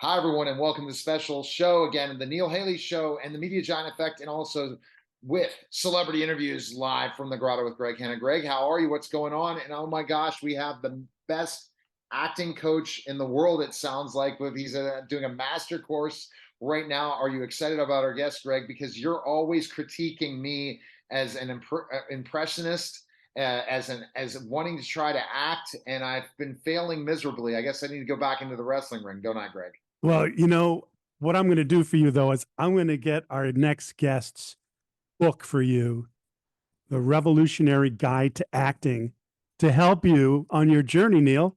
Hi, everyone, and welcome to the special show again, the Neil Haley Show and the Media Giant Effect, and also with celebrity interviews live from the Grotto with Greg Hanna. Greg, how are you? What's going on? And oh my gosh, we have the best acting coach in the world, it sounds like. He's doing a master course right now. Are you excited about our guest, Greg? Because you're always critiquing me as an impressionist, as wanting to try to act, and I've been failing miserably. I guess I need to go back into the wrestling ring, don't I, Greg? Well, what I'm going to do for you, though, is I'm going to get our next guest's book for you, The Revolutionary Guide to Acting, to help you on your journey, Neil.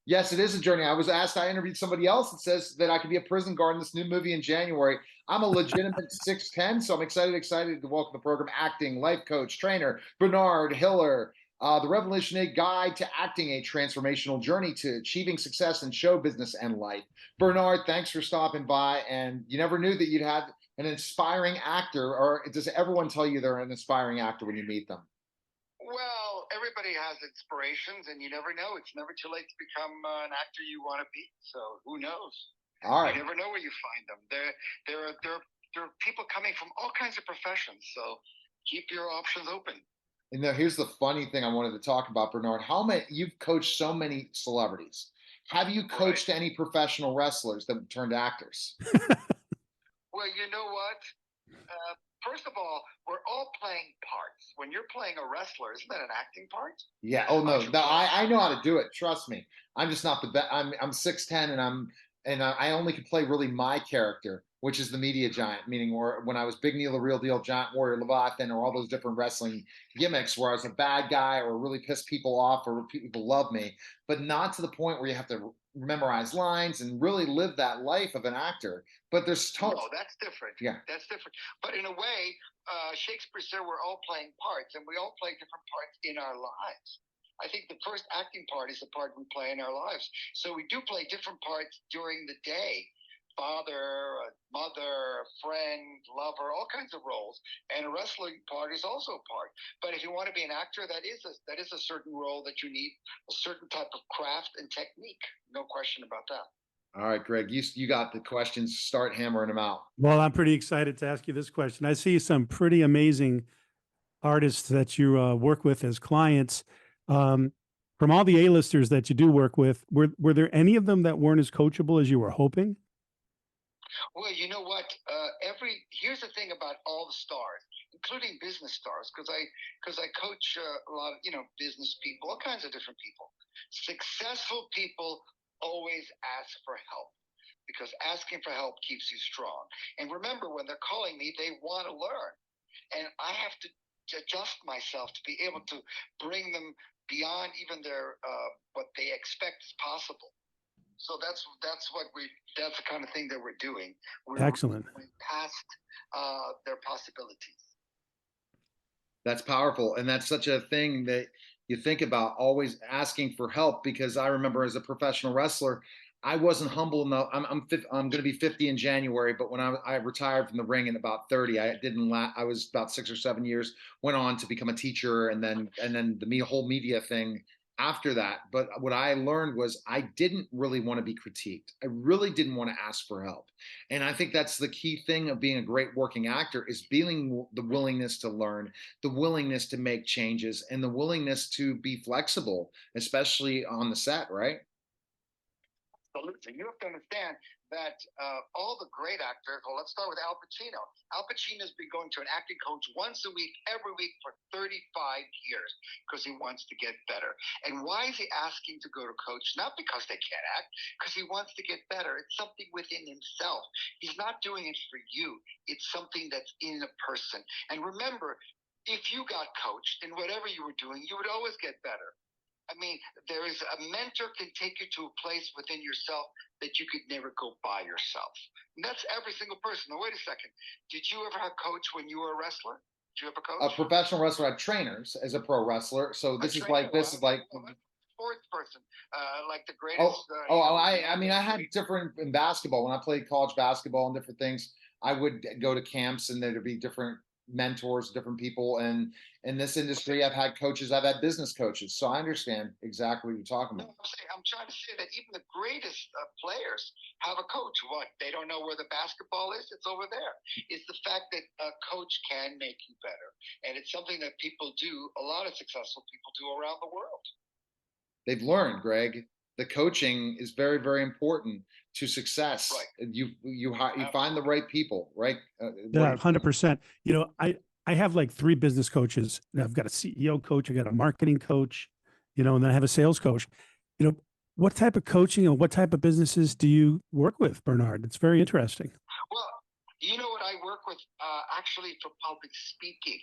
Yes, it is a journey. I interviewed somebody else that says that I could be a prison guard in this new movie in January. I'm a legitimate 6'10", so I'm excited to welcome the program acting, life coach, trainer, Bernard Hiller, the revolutionary guide to acting, a transformational journey to achieving success in show business and life. Bernard, thanks for stopping by. And you never knew that you'd had an inspiring actor, or does everyone tell you they're an inspiring actor when you meet them? Well, everybody has inspirations, and you never know. It's never too late to become an actor you want to be. So who knows? All You right. never know where you find them. There are people coming from all kinds of professions. So keep your options open. And now here's the funny thing I wanted to talk about, Bernard. How many you've coached so many celebrities. Have you Right. coached any professional wrestlers that turned actors? Well, you know what? First of all, we're all playing parts. When you're playing a wrestler, isn't that an acting part? Yeah. Oh Aren't no, you no. playing? I know how to do it. Trust me. I'm just not the best. I'm 6'10", and I only could play really my character, which is the media giant. Meaning, or when I was Big Neil, the Real Deal, Giant Warrior, Leviathan, or all those different wrestling gimmicks, where I was a bad guy or really piss people off or people love me, but not to the point where you have to memorize lines and really live that life of an actor. But there's tons. No, that's different. Yeah. That's different. But in a way, Shakespeare said we're all playing parts, and we all play different parts in our lives. I think the first acting part is the part we play in our lives. So we do play different parts during the day: father, mother, friend, lover, all kinds of roles. And a wrestling part is also a part. But if you want to be an actor, that is a certain role that you need a certain type of craft and technique. No question about that. All right, Greg, you got the questions. Start hammering them out. Well, I'm pretty excited to ask you this question. I see some pretty amazing artists that you work with as clients. Um, from all the A-listers that you do work with, were there any of them that weren't as coachable as you were hoping? Well, you know what? Here's the thing about all the stars, including business stars, because I coach a lot of business people, all kinds of different people. Successful people always ask for help because asking for help keeps you strong. And remember, when they're calling me, they want to learn, and I have to adjust myself to be able to bring them beyond even their what they expect is possible. So that's the kind of thing that we're doing. We're Excellent. going past their possibilities. That's powerful. And that's such a thing that you think about, always asking for help. Because I remember as a professional wrestler, I wasn't humble enough. I'm going to be 50 in January, but when I retired from the ring in about 30, I didn't I was about 6 or 7 years, went on to become a teacher, and then the whole media thing after that. But what I learned was I didn't really want to be critiqued. I really didn't want to ask for help. And I think that's the key thing of being a great working actor, is feeling the willingness to learn, the willingness to make changes, and the willingness to be flexible, especially on the set, right? Absolutely. You have to understand that all the great actors, well, let's start with Al Pacino. Al Pacino's been going to an acting coach once a week, every week for 35 years because he wants to get better. And why is he asking to go to coach? Not because they can't act, because he wants to get better. It's something within himself. He's not doing it for you. It's something that's in a person. And remember, if you got coached in whatever you were doing, you would always get better. I mean, there is a mentor can take you to a place within yourself that you could never go by yourself. And that's every single person. Now, wait a second. Did you ever have a coach when you were a wrestler? Did you have a A coach? professional wrestler had trainers as a pro wrestler. So A trainer? this is like Fourth person, like the oh, greatest. oh, I mean, I had different in basketball when I played college basketball and different things. I would go to camps, and there'd be different mentors, different people. And in this industry, I've had coaches, I've had business coaches. So I understand exactly what you're talking No, about. I'm trying to say that even the greatest players have a coach. What, they don't know where the basketball is? It's over there. It's the fact that a coach can make you better, and it's something that people do. A lot of successful people do around the world. They've learned, Greg, the coaching is very, very important to success. Right. You find the right people, right? Yeah, 100%. You know, I have like 3 business coaches. I've got a CEO coach, I got a marketing coach, you know, and then I have a sales coach. You know, what type of coaching or what type of businesses do you work with, Bernard? It's very interesting. Well, you know what, I work with actually for public speaking,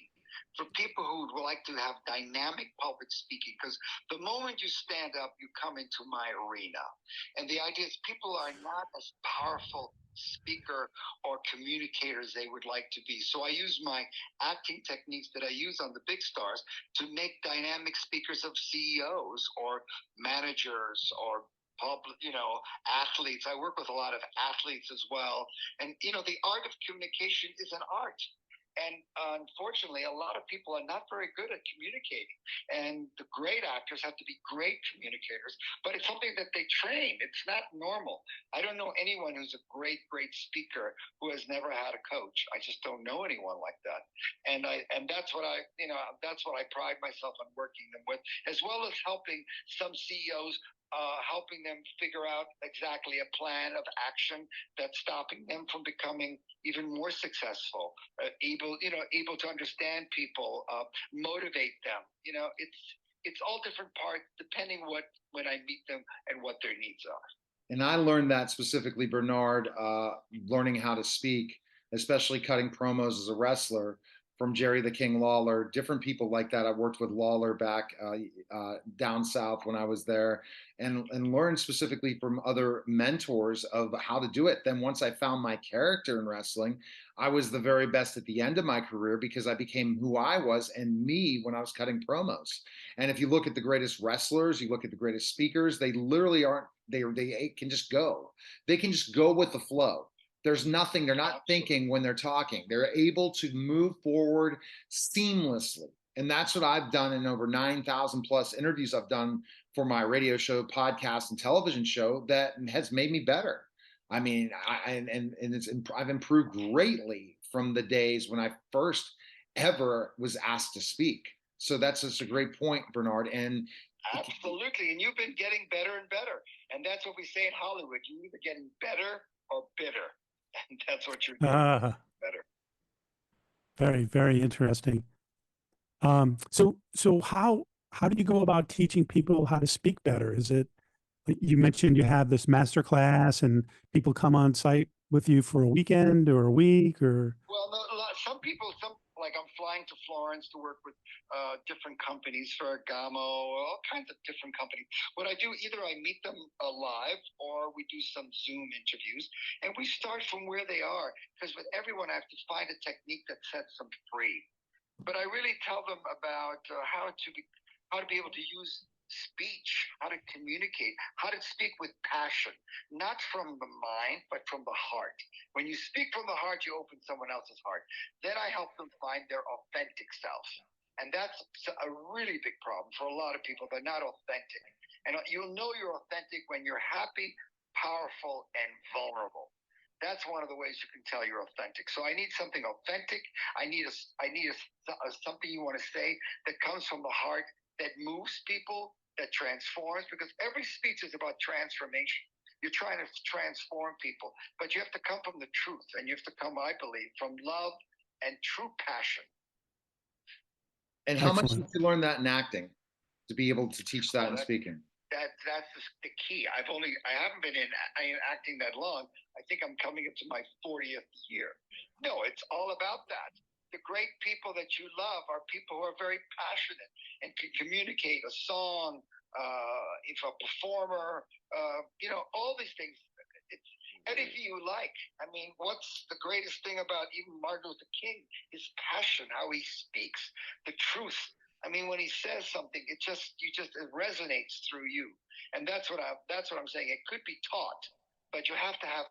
for people who would like to have dynamic public speaking, because the moment you stand up, you come into my arena. And the idea is people are not as powerful speaker or communicator as they would like to be. So I use my acting techniques that I use on the big stars to make dynamic speakers of CEOs or managers or public, athletes. I work with a lot of athletes as well. And, the art of communication is an art. And unfortunately, a lot of people are not very good at communicating. And the great actors have to be great communicators, but it's something that they train. It's not normal. I don't know anyone who's a great, great speaker who has never had a coach. I just don't know anyone like that. And that's what that's what I pride myself on working them with, as well as helping some CEOs, helping them figure out exactly a plan of action that's stopping them from becoming even more successful, able to understand people, motivate them. It's all different parts depending when I meet them and what their needs are. And I learned that specifically, Bernard, learning how to speak, especially cutting promos as a wrestler from Jerry the King Lawler, different people like that. I worked with Lawler back down south when I was there, and learned specifically from other mentors of how to do it. Then once I found my character in wrestling, I was the very best at the end of my career because I became who I was and me when I was cutting promos. And if you look at the greatest wrestlers, you look at the greatest speakers, they literally aren't, they can just go. They can just go with the flow. There's nothing, they're not thinking when they're talking. They're able to move forward seamlessly. And that's what I've done in over 9,000 plus interviews I've done for my radio show, podcast, and television show that has made me better. I mean, I've improved greatly from the days when I first ever was asked to speak. So that's just a great point, Bernard. And absolutely. And you've been getting better and better. And that's what we say in Hollywood. You're either getting better or bitter. And that's what you're doing. Better. Very, very interesting. So how do you go about teaching people how to speak better? Is it, you mentioned you have this master class and people come on site with you for a weekend or a week, or? Well, no, some people, like I'm flying to Florence to work with different companies, Ferragamo, all kinds of different companies. What I do, either I meet them live or we do some Zoom interviews, and we start from where they are, because with everyone I have to find a technique that sets them free. But I really tell them about how to be able to use speech, how to communicate, how to speak with passion, not from the mind, but from the heart. When you speak from the heart, you open someone else's heart. Then I help them find their authentic self. And that's a really big problem for a lot of people. They're not authentic. And you'll know you're authentic when you're happy, powerful, and vulnerable. That's one of the ways you can tell you're authentic. So I need something authentic. I need something you want to say that comes from the heart, that moves people, that transforms, because every speech is about transformation. You're trying to transform people, but you have to come from the truth, and you have to come, I believe, from love and true passion. And how much did you learn that in acting to be able to teach that in speaking? That's the key. I haven't been in acting that long. I think I'm coming into my 40th year. No, it's all about that. The great people that you love are people who are very passionate and can communicate a song, if a performer, all these things. It's anything you like. I mean, what's the greatest thing about even Martin Luther King? His passion, how he speaks, the truth. I mean, when he says something, it resonates through you, and that's what I'm saying. It could be taught, but you have to have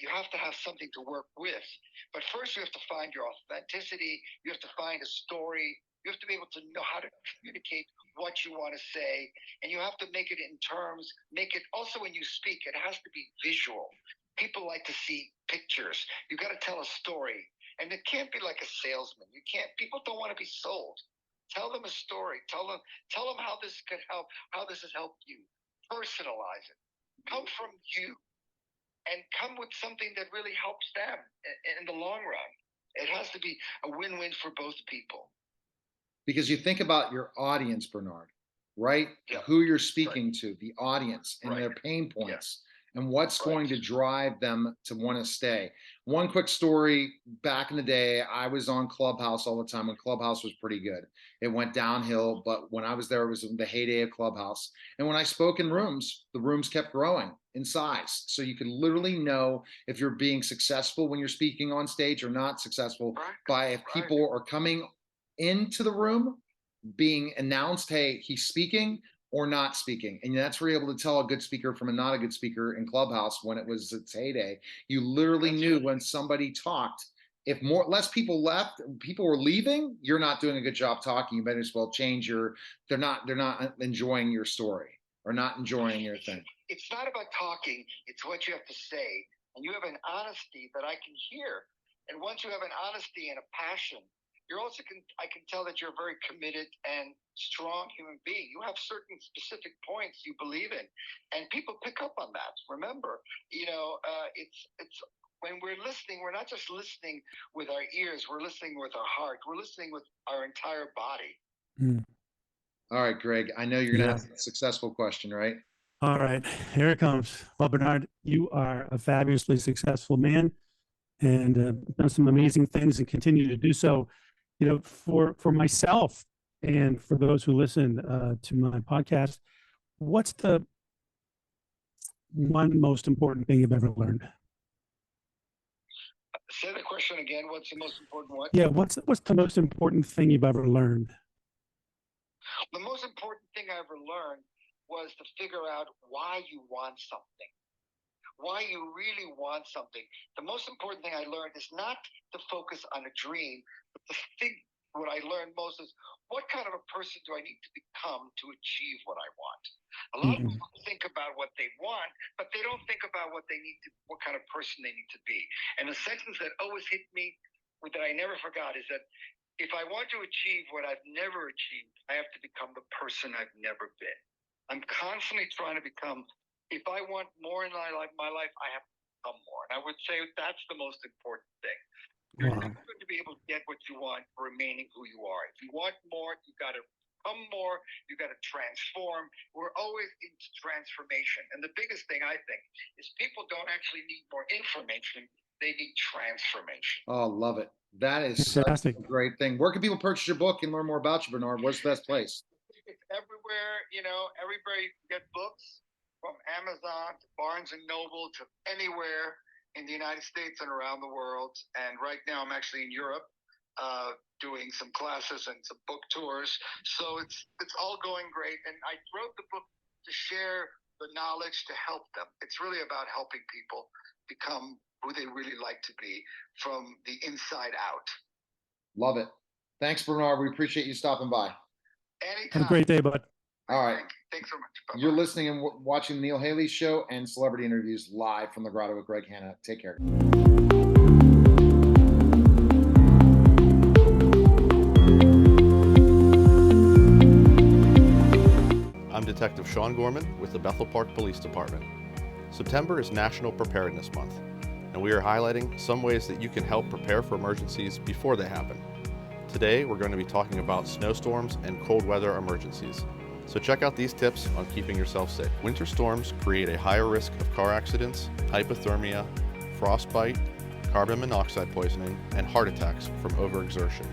You have to have something to work with. But first, you have to find your authenticity. You have to find a story. You have to be able to know how to communicate what you want to say. And you have to make it in terms, make it also when you speak, it has to be visual. People like to see pictures. You got to tell a story. And it can't be like a salesman. You can't, people don't want to be sold. Tell them a story. Tell them how this could help, how this has helped you. Personalize it. Come from you. And come with something that really helps them in the long run. It has to be a win-win for both people. Because you think about your audience, Bernard, right? Yeah. Who you're speaking to, the audience, and Right. their pain points, and what's Right. going to drive them to want to stay. One quick story: back in the day, I was on Clubhouse all the time when Clubhouse was pretty good. It went downhill, but when I was there, it was the heyday of Clubhouse. And when I spoke in rooms, the rooms kept growing in size. So you could literally know if you're being successful when you're speaking on stage or not successful Right. by if people are coming into the room being announced, hey, he's speaking or not speaking. And that's where you're able to tell a good speaker from a not a good speaker in Clubhouse when it was its heyday. You literally That's knew right. when somebody talked. If less people left, people were leaving, you're not doing a good job talking. You better as well change they're not enjoying your story or not enjoying your thing. It's not about talking, it's what you have to say. And you have an honesty that I can hear. And once you have an honesty and a passion, I can tell that you're a very committed and strong human being. You have certain specific points you believe in, and people pick up on that. Remember, it's when we're listening, we're not just listening with our ears, we're listening with our heart, we're listening with our entire body. Mm. All right, Greg, I know you're going to Yeah. ask a successful question, right? All right, here it comes. Well, Bernard, you are a fabulously successful man and done some amazing things and continue to do so. You know, for myself and for those who listen to my podcast, what's the one most important thing you've ever learned? Say the question again. What's the most important one? Yeah, what's the most important thing you've ever learned? The most important thing I ever learned was to figure out why you want something, why you really want something. The most important thing I learned is not to focus on a dream, but what I learned most is what kind of a person do I need to become to achieve what I want? A lot of people think about what they want, but they don't think about what kind of person they need to be. And the sentence that always hit me, that I never forgot, is that if I want to achieve what I've never achieved, I have to become the person I've never been. I'm constantly trying to become. If I want more in my life, I have to become more. And I would say that's the most important thing. You're Wow. never going to be able to get what you want remaining who you are. If you want more, you got to become more. You got to transform. We're always into transformation. And the biggest thing I think is people don't actually need more information. They need transformation. Oh, love it. That is such Fantastic. a great thing. Where can people purchase your book and learn more about you, Bernard? What's the best place? It's everywhere. Everybody can get books from Amazon to Barnes and Noble to anywhere in the United States and around the world. And right now I'm actually in Europe doing some classes and some book tours. So it's all going great. And I wrote the book to share the knowledge to help them. It's really about helping people become who they really like to be from the inside out. Love it. Thanks, Bernard. We appreciate you stopping by. Anytime. Have a great day, bud. All right. Thanks so much. Bye-bye. You're listening and watching the Neil Haley Show and celebrity interviews live from the Grotto with Greg Hanna. Take care. I'm Detective Sean Gorman with the Bethel Park Police Department. September is National Preparedness Month, and we are highlighting some ways that you can help prepare for emergencies before they happen. Today, we're going to be talking about snowstorms and cold weather emergencies. So check out these tips on keeping yourself safe. Winter storms create a higher risk of car accidents, hypothermia, frostbite, carbon monoxide poisoning, and heart attacks from overexertion.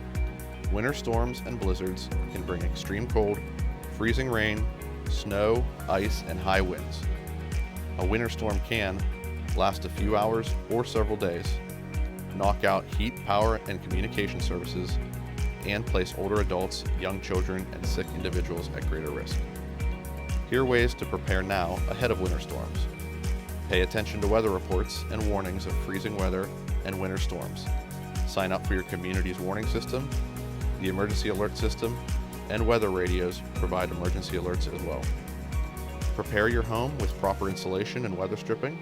Winter storms and blizzards can bring extreme cold, freezing rain, snow, ice, and high winds. A winter storm can last a few hours or several days, knock out heat, power, and communication services, and place older adults, young children, and sick individuals at greater risk. Here are ways to prepare now ahead of winter storms. Pay attention to weather reports and warnings of freezing weather and winter storms. Sign up for your community's warning system. The emergency alert system and weather radios provide emergency alerts as well. Prepare your home with proper insulation and weather stripping.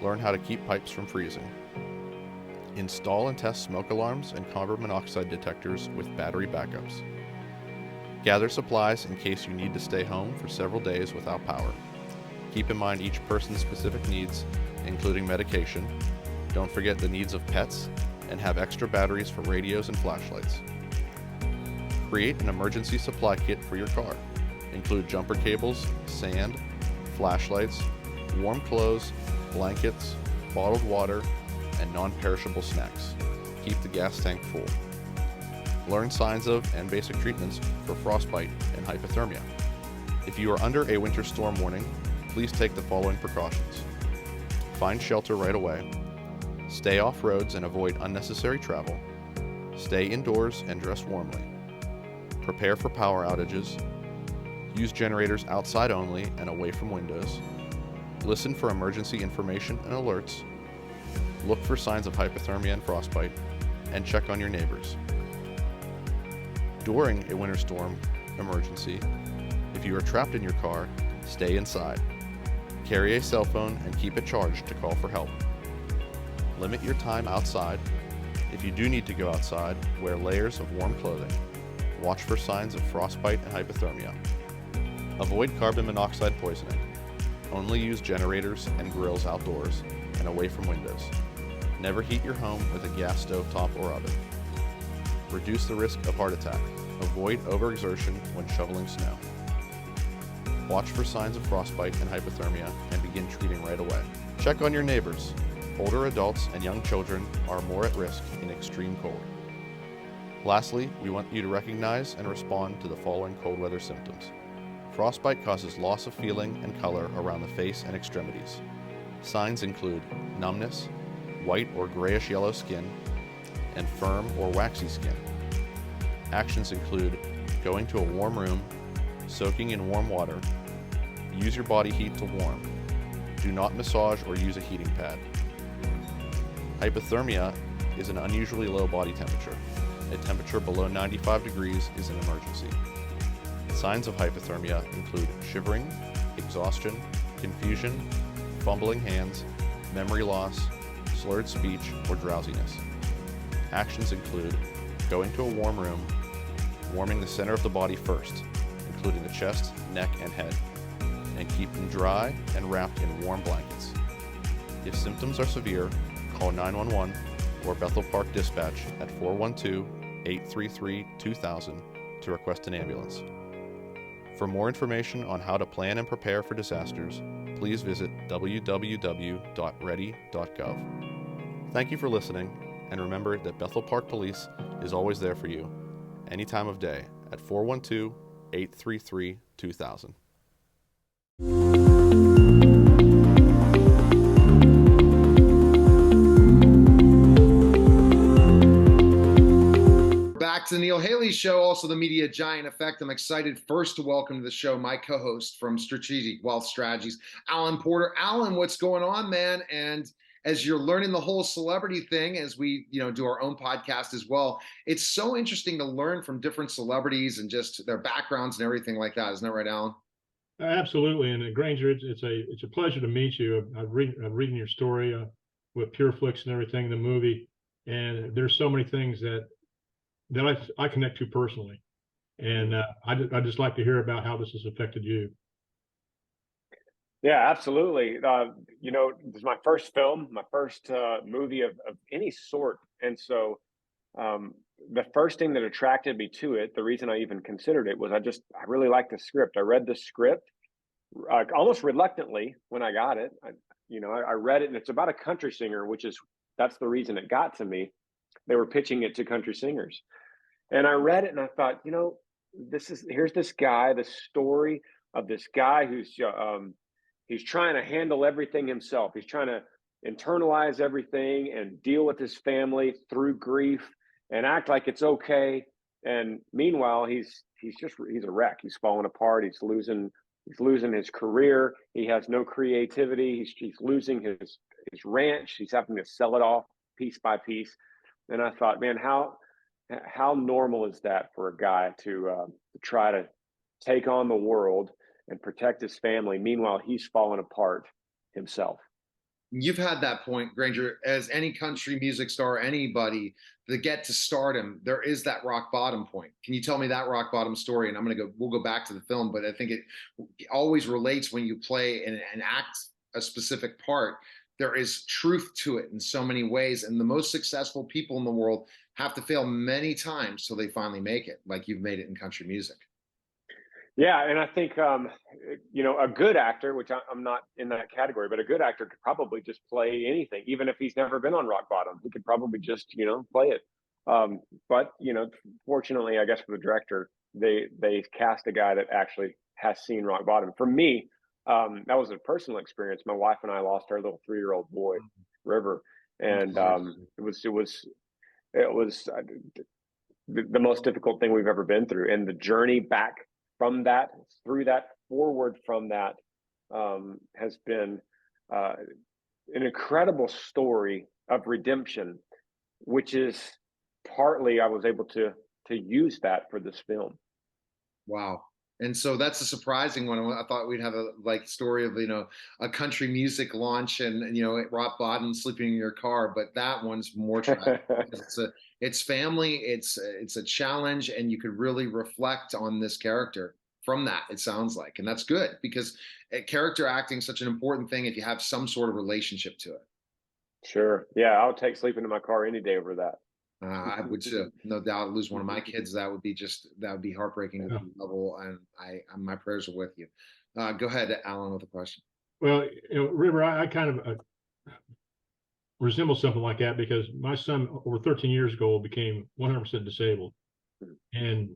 Learn how to keep pipes from freezing. Install and test smoke alarms and carbon monoxide detectors with battery backups. Gather supplies in case you need to stay home for several days without power. Keep in mind each person's specific needs, including medication. Don't forget the needs of pets, and have extra batteries for radios and flashlights. Create an emergency supply kit for your car. Include jumper cables, sand, flashlights, warm clothes, blankets, bottled water, and non-perishable snacks. Keep the gas tank full. Learn signs of and basic treatments for frostbite and hypothermia. If you are under a winter storm warning, please take the following precautions. Find shelter right away. Stay off roads and avoid unnecessary travel. Stay indoors and dress warmly. Prepare for power outages. Use generators outside only and away from windows. Listen for emergency information and alerts. Look for signs of hypothermia and frostbite, and check on your neighbors. During a winter storm emergency, if you are trapped in your car, stay inside. Carry a cell phone and keep it charged to call for help. Limit your time outside. If you do need to go outside, wear layers of warm clothing. Watch for signs of frostbite and hypothermia. Avoid carbon monoxide poisoning. Only use generators and grills outdoors and away from windows. Never heat your home with a gas stove top or oven. Reduce the risk of heart attack. Avoid overexertion when shoveling snow. Watch for signs of frostbite and hypothermia and begin treating right away. Check on your neighbors. Older adults and young children are more at risk in extreme cold. Lastly, we want you to recognize and respond to the following cold weather symptoms. Frostbite causes loss of feeling and color around the face and extremities. Signs include numbness, white or grayish yellow skin, and firm or waxy skin. Actions include going to a warm room, soaking in warm water, use your body heat to warm. Do not massage or use a heating pad. Hypothermia is an unusually low body temperature. A temperature below 95 degrees is an emergency. Signs of hypothermia include shivering, exhaustion, confusion, fumbling hands, memory loss, slurred speech, or drowsiness. Actions include going to a warm room, warming the center of the body first, including the chest, neck, and head, and keep them dry and wrapped in warm blankets. If symptoms are severe, call 911 or Bethel Park Dispatch at 412-833-2000 to request an ambulance. For more information on how to plan and prepare for disasters, please visit www.ready.gov. Thank you for listening, and remember that Bethel Park Police is always there for you, any time of day, at 412-833-2000. Back to the Neil Haley Show, also the Media Giant Effect. I'm excited first to welcome to the show my co-host from Strategic Wealth Strategies, Alan Porter. Alan, what's going on, man? And as you're learning the whole celebrity thing, as we do our own podcast as well, it's so interesting to learn from different celebrities and just their backgrounds and everything like that. Isn't that right, Alan? Absolutely. And Granger, it's a pleasure to meet you. I've reading your story with PureFlix and everything, the movie, and there's so many things that I connect to personally, and I just like to hear about how this has affected you. Yeah, absolutely. This is my first film, my first movie of any sort, and so the first thing that attracted me to it, the reason I even considered it, was I really liked the script. I read the script almost reluctantly when I got it. I read it, and it's about a country singer, that's the reason it got to me. They were pitching it to country singers. And I read it and I thought, here's this guy, the story of this guy who's he's trying to handle everything himself. He's trying to internalize everything and deal with his family through grief and act like it's okay. And meanwhile, he's a wreck. He's falling apart. He's losing He's losing his career. He has no creativity. He's losing his ranch. He's having to sell it off piece by piece. And I thought, man, how normal is that for a guy to try to take on the world and protect his family? Meanwhile, he's falling apart himself. You've had that point, Granger, as any country music star, anybody that get to stardom, there is that rock bottom point. Can you tell me that rock bottom story? And we'll go back to the film, but I think it always relates when you play and act a specific part. There is truth to it in so many ways. And the most successful people in the world have to fail many times till they finally make it, like you've made it in country music. Yeah, and I think a good actor, which I'm not in that category, but a good actor could probably just play anything, even if he's never been on rock bottom. He could probably just play it. But fortunately, I guess for the director, they cast a guy that actually has seen rock bottom. For me, that was a personal experience. My wife and I lost our little 3-year-old boy, River, and it was the most difficult thing we've ever been through, and the journey back from that, through that, forward from that, has been an incredible story of redemption, which is partly I was able to use that for this film. Wow. And so that's a surprising one. I thought we'd have a story of a country music launch and rock bottom, sleeping in your car, but that one's more tragic. It's family, it's a challenge, and you could really reflect on this character from that, it sounds like. And that's good, because character acting is such an important thing if you have some sort of relationship to it. Sure. Yeah, I'll take sleeping in my car any day over that. I would no doubt lose one of my kids. That would be heartbreaking to the level. And my prayers are with you. Go ahead, Alan, with a question. Well, River, I kind of resemble something like that, because my son over 13 years ago became 100% disabled. And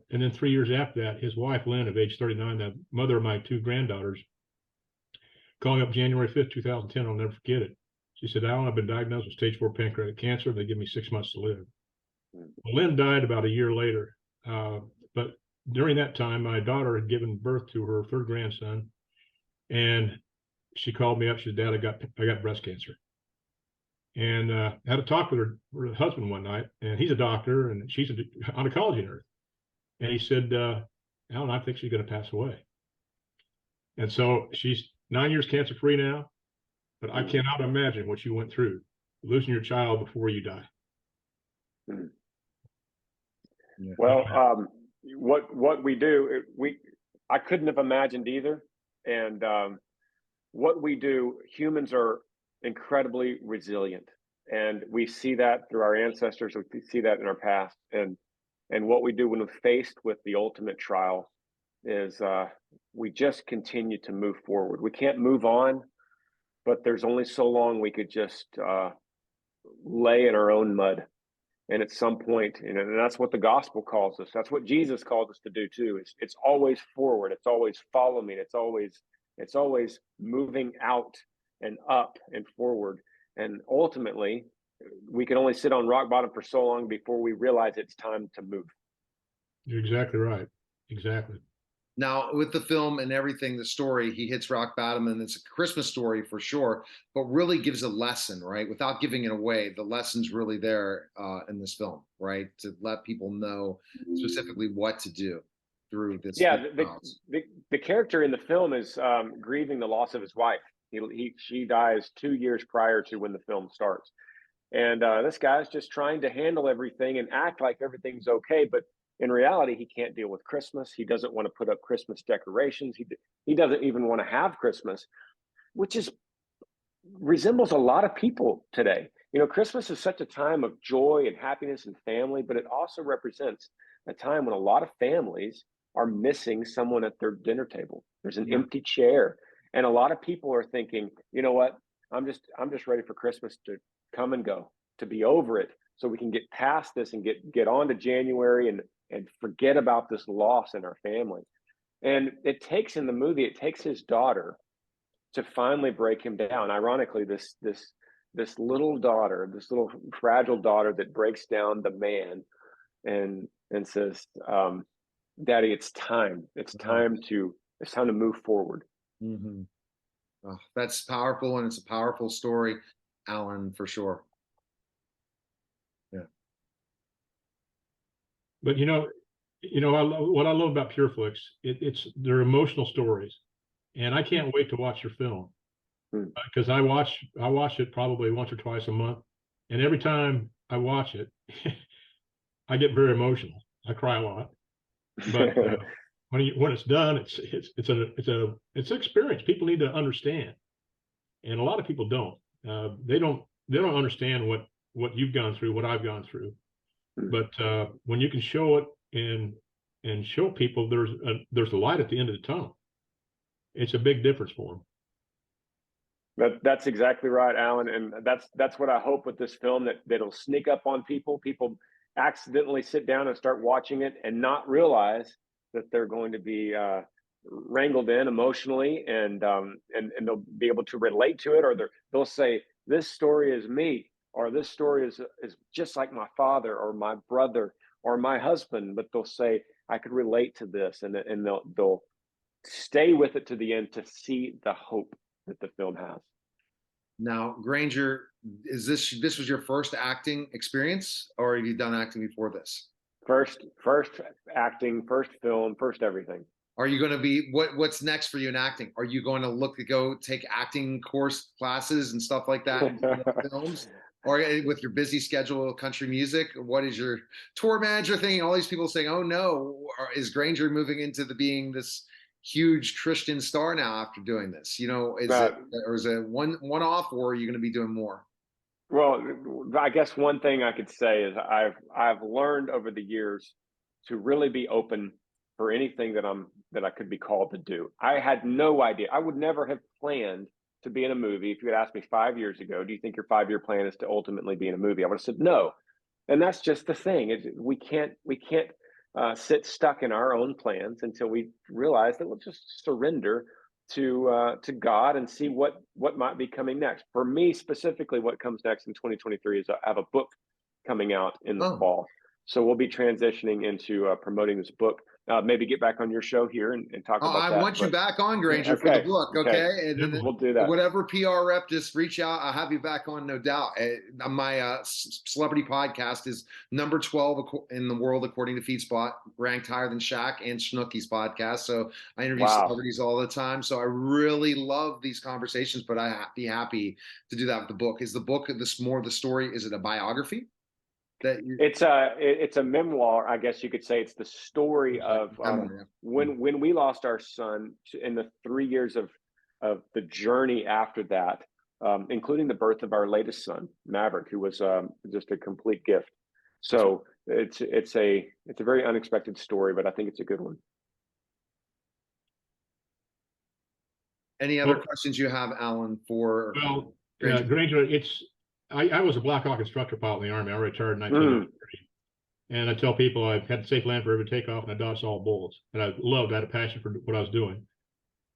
then 3 years after that, his wife, Lynn, of age 39, the mother of my 2 granddaughters, calling up January 5th, 2010, I'll never forget it. She said, Alan, I've been diagnosed with stage 4 pancreatic cancer. They give me 6 months to live. Well, Lynn died about a year later. But during that time, my daughter had given birth to her 3rd grandson. And she called me up. She said, Dad, I got breast cancer. And had a talk with her husband one night. And he's a doctor, and she's an oncology nurse. And he said, Alan, I think she's going to pass away. And so she's 9 years cancer-free now. But I cannot imagine what you went through, losing your child before you die. Well, what we do, I couldn't have imagined either. And what we do, humans are incredibly resilient, and we see that through our ancestors. We see that in our past, and what we do when we're faced with the ultimate trial is we just continue to move forward. We can't move on, but there's only so long we could just lay in our own mud. And at some point, and that's what the gospel calls us. That's what Jesus called us to do too. It's always forward. It's always follow me. It's always moving out and up and forward. And ultimately, we can only sit on rock bottom for so long before we realize it's time to move. You're exactly right. Exactly. Now, with the film and everything, the story, he hits rock bottom, and it's a Christmas story for sure, but really gives a lesson, right? Without giving it away, the lesson's really there in this film, right? To let people know specifically what to do through this. Yeah, the character in the film is grieving the loss of his wife. She dies 2 years prior to when the film starts. And this guy's just trying to handle everything and act like everything's okay, but in reality, he can't deal with Christmas. He doesn't want to put up Christmas decorations. He doesn't even want to have Christmas, which resembles a lot of people today. Christmas is such a time of joy and happiness and family, but it also represents a time when a lot of families are missing someone at their dinner table. There's an empty chair, and a lot of people are thinking, you know what? I'm just ready for Christmas to come and go, to be over it, so we can get past this and get on to January and forget about this loss in our family. And it takes his daughter to finally break him down. Ironically, this little daughter, this little fragile daughter that breaks down the man and says, Daddy, it's time. It's time to It's time to move forward. Mhm. Oh, that's powerful, and it's a powerful story, Alan, for sure. Yeah. But what I love about PureFlix, it's they're emotional stories, and I can't wait to watch your film because I watch it probably once or twice a month, and every time I watch it, I get very emotional. I cry a lot, but when it's done, it's an experience people need to understand, and a lot of people don't. They don't understand what you've gone through, what I've gone through. But when you can show it and show people there's a light at the end of the tunnel, it's a big difference for them. That's exactly right, Alan, and that's what I hope with this film, that it'll sneak up on people. People accidentally sit down and start watching it and not realize that they're going to be wrangled in emotionally, and they'll be able to relate to it, or they'll say, "This story is me," or "This story is just like my father or my brother or my husband." But they'll say, "I could relate to this," and they'll stay with it to the end to see the hope that the film has. Now, Granger, is this was your first acting experience, or have you done acting before this? First acting, first film, first everything. Are you going to be what's next for you in acting? Are you going to look to go take acting course classes and stuff like that in films? Or with your busy schedule of country music, what is your tour manager thinking? All these people saying, "Oh no, is Granger moving into being this huge Christian star now after doing this?" Is it one off, or are you going to be doing more? Well, I guess one thing I could say is I've learned over the years to really be open for anything that I could be called to do. I had no idea. I would never have planned to be in a movie. If you had asked me 5 years ago, "Do you think your 5-year plan is to ultimately be in a movie?" I would have said no. And that's just the thing. We can't sit stuck in our own plans until we realize that we'll just surrender to God and see what might be coming next. For me specifically, what comes next in 2023 is I have a book coming out in the Oh, fall. So we'll be transitioning into promoting this book. Maybe get back on your show here and talk oh, about I that. want you But back on, Granger, for the book, okay? And then we'll do that. whatever PR rep, just reach out. I'll have you back on, no doubt. My celebrity podcast is number 12 in the world according to FeedSpot, ranked higher than Shaq and Snooki's podcast. So I interview celebrities all the time. So I really love these conversations, but I'd be happy to do that with the book. Is the book more of the story? Is it a biography? It's a memoir, I guess you could say. It's the story of when we lost our son in the 3 years of the journey after that, including the birth of our latest son, Maverick, who was just a complete gift. So it's a very unexpected story, but I think it's a good one. Any other questions you have, Alan, for Granger? Granger, I was a Black Hawk instructor pilot in the Army. I retired in 1993. And I tell people I had safe land for every takeoff, and I dodged all bullets. And I had a passion for what I was doing.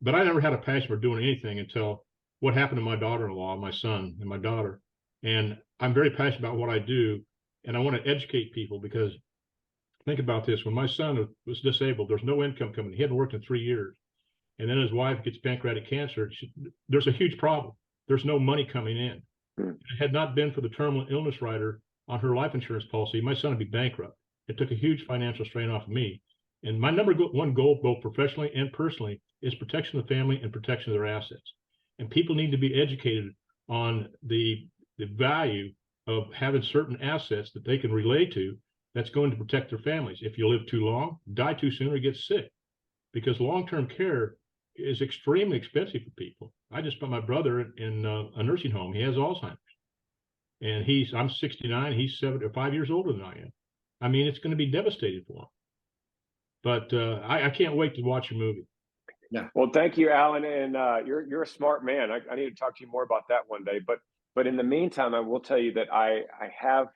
But I never had a passion for doing anything until what happened to my daughter-in-law, my son, and my daughter. And I'm very passionate about what I do, and I want to educate people, because think about this. When my son was disabled, there's no income coming. He hadn't worked in 3 years. And then his wife gets pancreatic cancer. There's a huge problem. There's no money coming in. If it had not been for the terminal illness rider on her life insurance policy, my son would be bankrupt. It took a huge financial strain off of me. And my number one goal, both professionally and personally, is protection of the family and protection of their assets. And people need to be educated on the value of having certain assets that they can relate to that's going to protect their families. If you live too long, die too soon, or get sick. Because long-term care is extremely expensive for people. I just put my brother in a nursing home. He has Alzheimer's, and I'm 69. He's 5 years older than I am. I mean, it's going to be devastating for him. But I can't wait to watch your movie. Yeah. Well, thank you, Alan, and you're a smart man. I need to talk to you more about that one day. But in the meantime, I will tell you that I have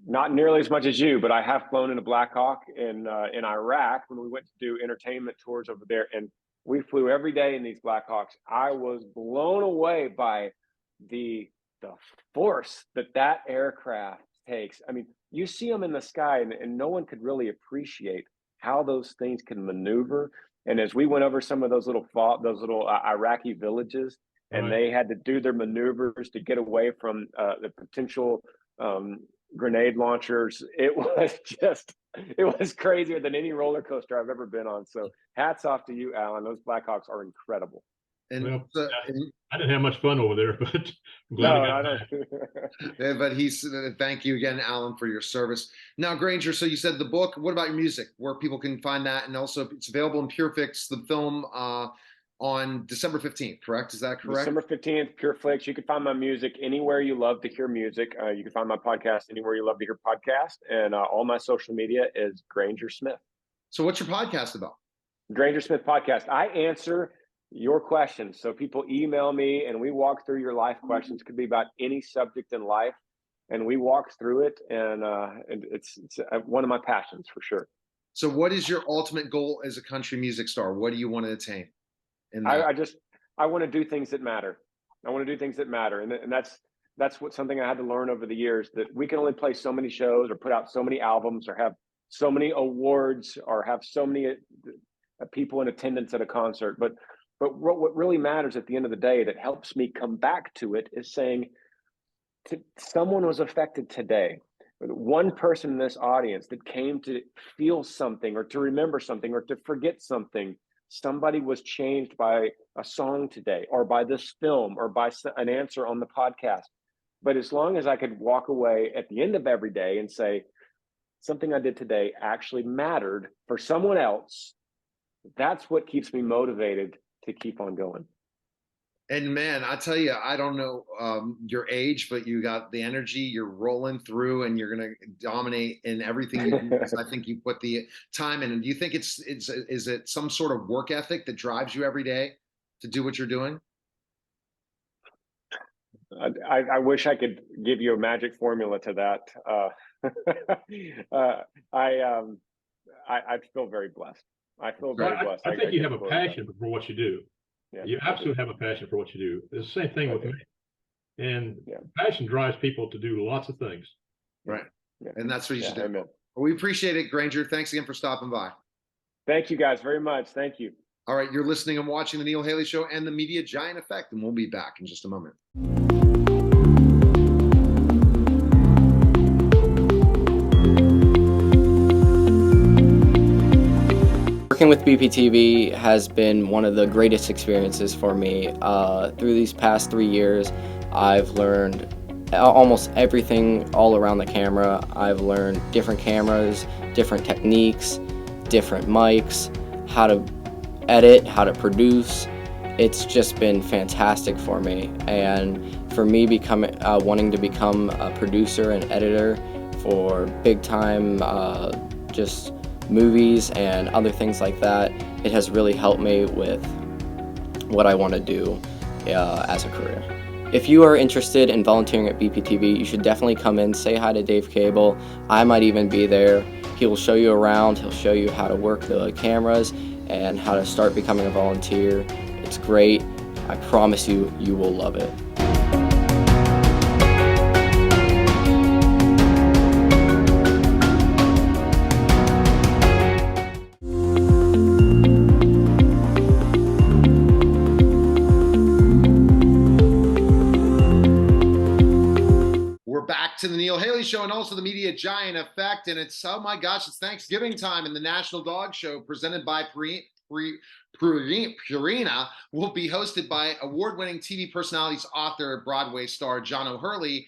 not nearly as much as you, but I have flown in a Black Hawk in Iraq when we went to do entertainment tours over there, and we flew every day in these Black Hawks. I was blown away by the force that aircraft takes. I mean, you see them in the sky, and no one could really appreciate how those things can maneuver And as we went over some of those little Iraqi villages, and Right. they had to do their maneuvers to get away from the potential grenade launchers, it was crazier than any roller coaster I've ever been on. So hats off to you, Alan. Those Blackhawks are incredible. And, Well, and I didn't have much fun over there, but I'm glad I No, got I back. don't. but thank you again, Alan, for your service. Now, Granger, so you said the book. What about your music? Where people can find that, and also it's available in PureFlix, the film, on December 15th. Correct? Is that correct? December 15th, PureFlix. You can find my music anywhere you love to hear music. You can find my podcast anywhere you love to hear podcast, and all my social media is Granger Smith. So, what's your podcast about? Granger Smith Podcast. I answer your questions. So people email me and we walk through your life questions. Could be about any subject in life, and we walk through it. And it's one of my passions for sure. So, what is your ultimate goal as a country music star? What do you want to attain? In that? I want to do things that matter. I want to do things that matter, and that's something I had to learn over the years, that we can only play so many shows or put out so many albums or have so many awards or have so many people in attendance at a concert, but what really matters at the end of the day that helps me come back to it is saying, someone was affected today. One person in this audience that came to feel something or to remember something or to forget something. Somebody was changed by a song today or by this film or by an answer on the podcast. But as long as I could walk away at the end of every day and say, something I did today actually mattered for someone else, that's what keeps me motivated to keep on going. And man, I tell you, I don't know your age, but you got the energy. You're rolling through, and you're going to dominate in everything you do. Because I think you put the time in. And do you think is it some sort of work ethic that drives you every day to do what you're doing? I wish I could give you a magic formula to that. I feel very blessed. I feel very blessed. I think you have a passion for what you do. Yeah, you absolutely have a passion for what you do. It's the same thing with me. And yeah. Passion drives people to do lots of things. Right. Yeah. And that's what you should do. Amen. Well, we appreciate it, Granger. Thanks again for stopping by. Thank you guys very much. Thank you. All right. You're listening and watching The Neil Haley Show and the Media Giant Effect, and we'll be back in just a moment. Working with BPTV has been one of the greatest experiences for me. Through these past 3 years, I've learned almost everything all around the camera. I've learned different cameras, different techniques, different mics, how to edit, how to produce. It's just been fantastic for me. And for me wanting to become a producer and editor for big time just movies and other things like that, it has really helped me with what I want to do as a career. If you are interested in volunteering at BPTV, you should definitely come in, say hi to Dave Cable. I might even be there. He will show you around, he'll show you how to work the cameras and how to start becoming a volunteer. It's great. I promise you, you will love it. To the Neil Haley Show and also the Media Giant Effect. And it's, oh my gosh, it's Thanksgiving time, and the National Dog Show presented by Purina will be hosted by award-winning TV personalities, author, Broadway star John O'Hurley,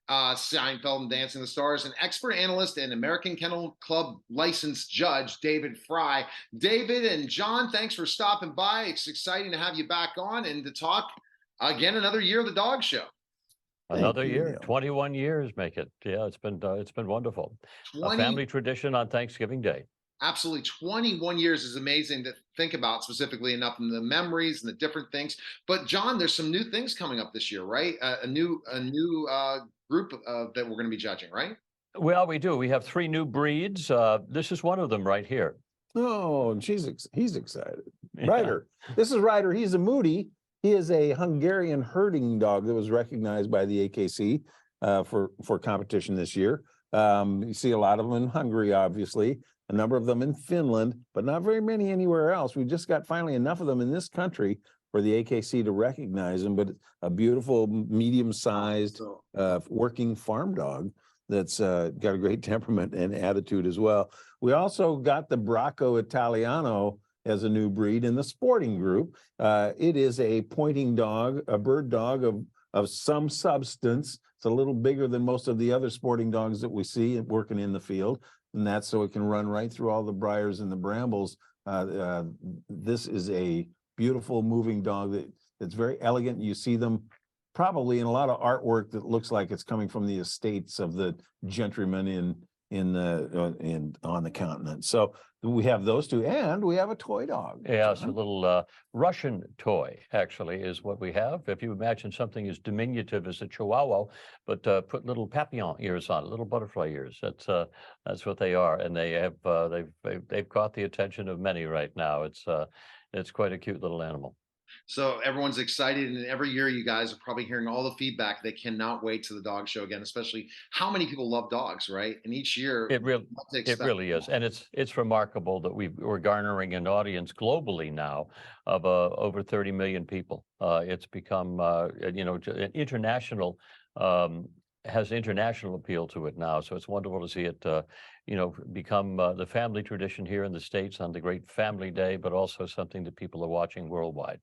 Seinfeld and Dancing with the Stars, and expert analyst and American Kennel Club licensed judge David Fry. David and John, thanks for stopping by. It's exciting to have you back on and to talk again another year of the Dog Show. Another year, 21 years make it. Yeah, it's been wonderful. A family tradition on Thanksgiving Day. Absolutely. 21 years is amazing to think about, specifically enough in the memories and the different things. But John, there's some new things coming up this year, right? A new group that we're going to be judging, right? Well, we do. We have 3 new breeds. This is one of them right here. Oh, he's excited. Ryder. This is Ryder. He's a Moody. He is a Hungarian herding dog that was recognized by the AKC for competition this year. You see a lot of them in Hungary, obviously. a number of them in Finland, but not very many anywhere else. We just got finally enough of them in this country for the AKC to recognize them, but a beautiful medium-sized working farm dog that's got a great temperament and attitude as well. We also got the Bracco Italiano as a new breed in the sporting group. It is a pointing dog, a bird dog of some substance. It's a little bigger than most of the other sporting dogs that we see working in the field, and that's so it can run right through all the briars and the brambles. This is a beautiful moving dog that's very elegant. You see them probably in a lot of artwork that looks like it's coming from the estates of the gentrymen on the continent. So we have those two, and we have a toy dog. Yeah, it's a little Russian toy, actually, is what we have. If you imagine something as diminutive as a Chihuahua, but put little papillon ears on it, little butterfly ears. That's what they are, and they have they've caught the attention of many right now. It's quite a cute little animal. So everyone's excited, and every year you guys are probably hearing all the feedback. They cannot wait to the dog show again, especially how many people love dogs, right? And each year it really is, and it's remarkable that we're garnering an audience globally now of over 30 million people. It's become an international has international appeal to it now. So it's wonderful to see it become the family tradition here in the States on the great family day, but also something that people are watching worldwide.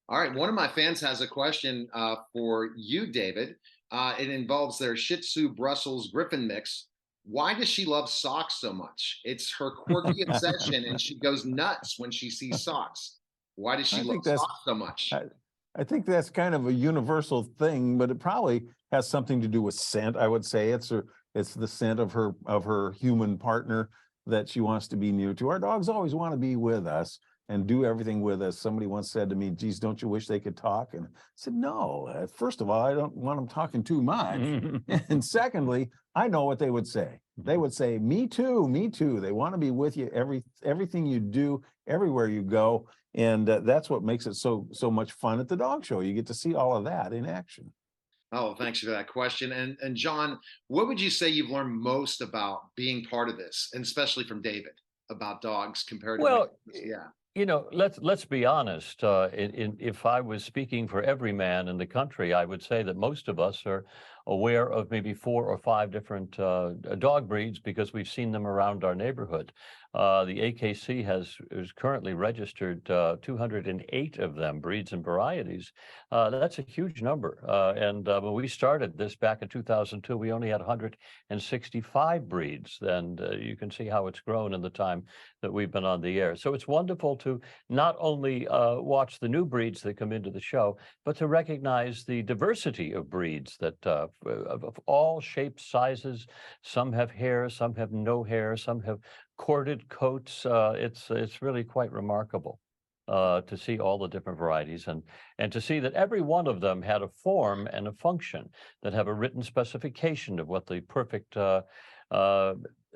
All right, one of my fans has a question for you, David. It involves their Shih Tzu Brussels Griffon mix. Why does she love socks so much? It's her quirky obsession, and she goes nuts when she sees socks. Why does she love socks so much? I think that's kind of a universal thing, but it probably has something to do with scent. I would say it's the scent of her human partner that she wants to be near to. Our dogs always want to be with us and do everything with us. Somebody once said to me, geez, don't you wish they could talk? And I said, no, first of all, I don't want them talking too much. And secondly, I know what they would say. They would say, me too, me too. They want to be with you everything you do, everywhere you go. And that's what makes it so much fun at the dog show. You get to see all of that in action. Oh, thanks for that question. And John, what would you say you've learned most about being part of this, and especially from David, about dogs compared to let's be honest. If I was speaking for every man in the country, I would say that most of us are aware of maybe 4 or 5 different dog breeds because we've seen them around our neighborhood. The AKC is currently registered 208 of them, breeds and varieties. That's a huge number. And when we started this back in 2002, we only had 165 breeds. And you can see how it's grown in the time that we've been on the air. So it's wonderful to not only watch the new breeds that come into the show, but to recognize the diversity of breeds that of all shapes, sizes. Some have hair, some have no hair, some have corded coats. It's really quite remarkable to see all the different varieties and to see that every one of them had a form and a function that have a written specification of what the perfect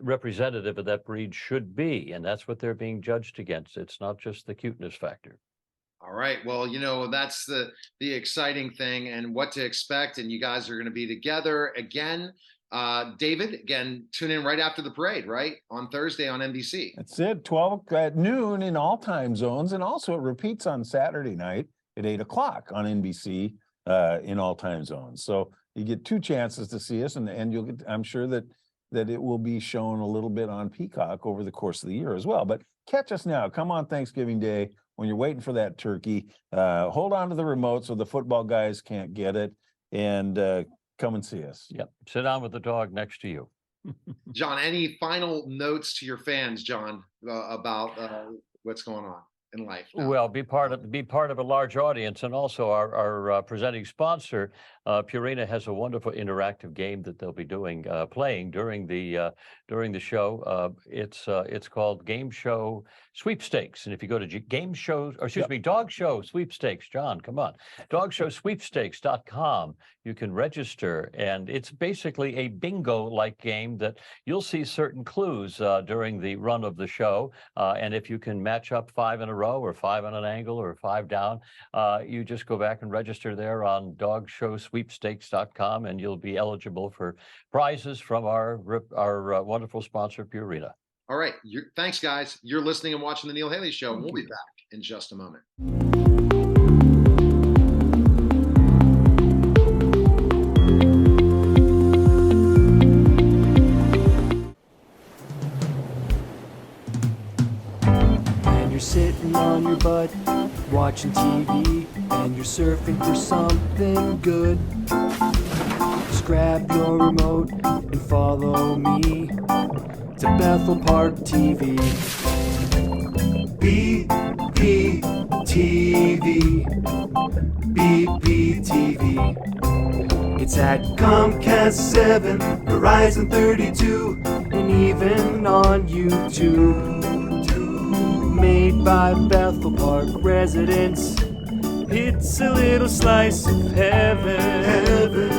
representative of that breed should be. And that's what they're being judged against. It's not just the cuteness factor. All right. Well, that's the exciting thing and what to expect. And you guys are going to be together again. David, again, tune in right after the parade, right? On Thursday on NBC. That's it, 12 at noon in all time zones. And also it repeats on Saturday night at 8 o'clock on NBC in all time zones. So you get 2 chances to see us, and you'll get, I'm sure that it will be shown a little bit on Peacock over the course of the year as well. But catch us now. Come on Thanksgiving Day when you're waiting for that turkey. Hold on to the remote so the football guys can't get it, and come and see us. Yep. Sit down with the dog next to you. John, any final notes to your fans, John, about what's going on in life now? Well, be part of a large audience, and also our presenting sponsor, Purina, has a wonderful interactive game that they'll be playing during the show. It's called Game Show Sweepstakes, and if you go to Dog Show Sweepstakes, John, come on, dogshowsweepstakes.com, you can register, and it's basically a bingo-like game that you'll see certain clues during the run of the show, and if you can match up 5 in a row or 5 on an angle or 5 down, you just go back and register there on dogshowsweepstakes.com, and you'll be eligible for prizes from our wonderful sponsor, Purina. All right. Thanks, guys. You're listening and watching the Neil Haley Show. We'll be back in just a moment. And you're sitting on your butt watching TV, and you're surfing for something good. Just grab your remote and follow me to Bethel Park TV. BPTV. BPTV. It's at Comcast 7, Verizon 32, and even on YouTube. Made by Bethel Park residents, it's a little slice of heaven. Heaven,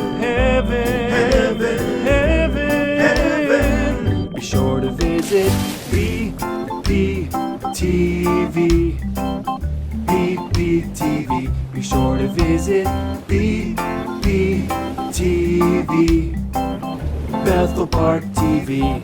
heaven, heaven, heaven. Be sure to visit BPTV. BPTV. Be sure to visit BPTV. Bethel Park TV.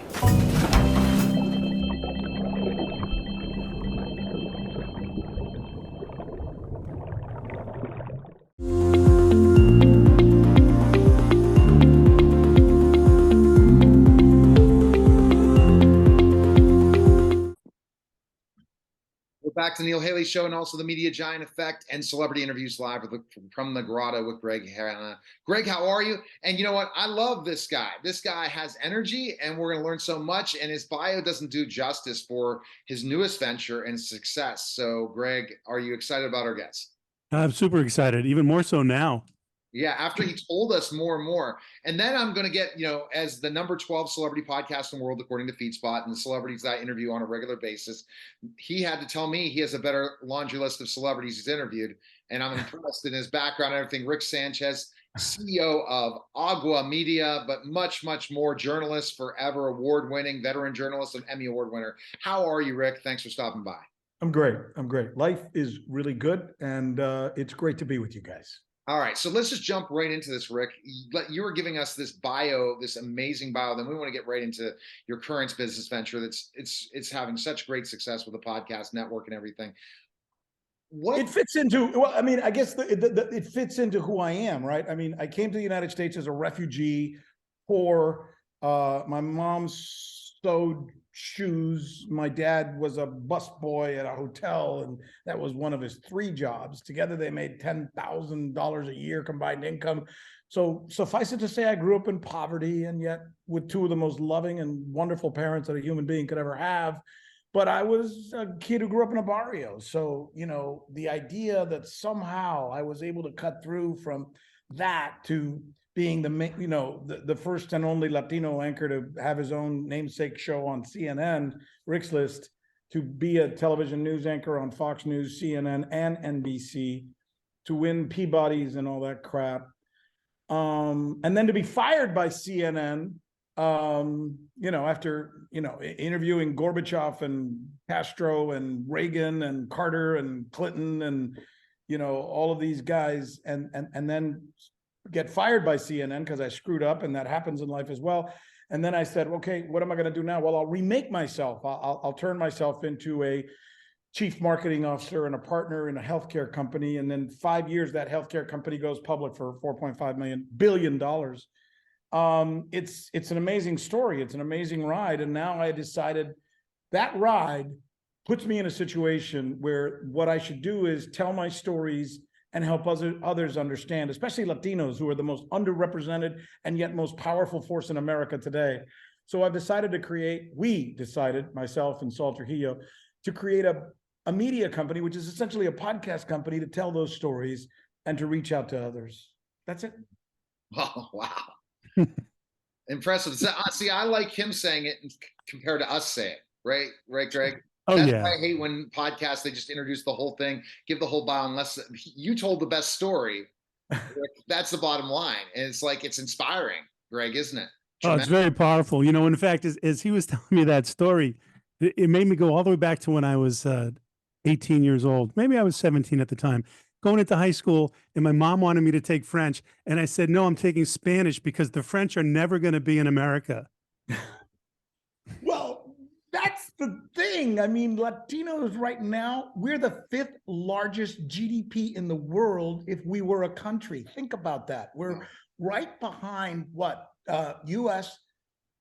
Back to the Neil Haley Show and also the Media Giant Effect and Celebrity Interviews Live from the Grotto with Greg Hanna. Greg, how are you? And you know what? I love this guy. This guy has energy, and we're going to learn so much. And his bio doesn't do justice for his newest venture and success. So, Greg, are you excited about our guest? I'm super excited, even more so now. Yeah, after he told us more and more. And then I'm going to get, as the number 12 celebrity podcast in the world, according to FeedSpot, and the celebrities I interview on a regular basis, he had to tell me he has a better laundry list of celebrities he's interviewed. And I'm impressed in his background and everything. Rick Sanchez, CEO of Agua Media, but much, much more, journalist, forever award-winning, veteran journalist, and Emmy Award winner. How are you, Rick? Thanks for stopping by. I'm great. Life is really good, and it's great to be with you guys. All right, so let's just jump right into this, Rick. You were giving us this bio, this amazing bio. Then we want to get right into your current business venture. It's having such great success with the podcast network and everything. What it fits into? Well, I mean, I guess it fits into who I am, right? I mean, I came to the United States as a refugee, poor. My mom sewed shoes. My dad was a busboy at a hotel, and that was one of his 3 jobs. Together, they made $10,000 a year combined income. So suffice it to say, I grew up in poverty, and yet with 2 of the most loving and wonderful parents that a human being could ever have. But I was a kid who grew up in a barrio. So, the idea that somehow I was able to cut through from that to being the first and only Latino anchor to have his own namesake show on CNN, Rick's List, to be a television news anchor on Fox News, CNN, and NBC, to win Peabody's and all that crap. And then to be fired by CNN, after, interviewing Gorbachev and Castro and Reagan and Carter and Clinton and, all of these guys, and then get fired by CNN because I screwed up, and that happens in life as well. And then I said, okay, what am I going to do now? Well, I'll remake myself. I'll turn myself into a chief marketing officer and a partner in a healthcare company. And then 5 years, that healthcare company goes public for $4.5 billion. It's an amazing story. It's an amazing ride. And now I decided that ride puts me in a situation where what I should do is tell my stories and help others understand, especially Latinos, who are the most underrepresented and yet most powerful force in America today. So I've decided we decided, myself and Saul Trujillo, to create a media company, which is essentially a podcast company, to tell those stories and to reach out to others. That's it. Oh, wow. Impressive. See, I like him saying it compared to us saying it, right? Right, Greg? Oh, That's yeah. why I hate when podcasts, they just introduce the whole thing, give the whole bio, unless you told the best story. That's the bottom line. And it's like, it's inspiring, Greg, isn't it? Oh, it's very powerful. In fact, as he was telling me that story, it made me go all the way back to when I was 18 years old. Maybe I was 17 at the time, going into high school, and my mom wanted me to take French. And I said, no, I'm taking Spanish because the French are never going to be in America. Well, that's thing. I mean, Latinos right now, we're the 5th largest GDP in the world if we were a country. Think about that. We're right behind what? US,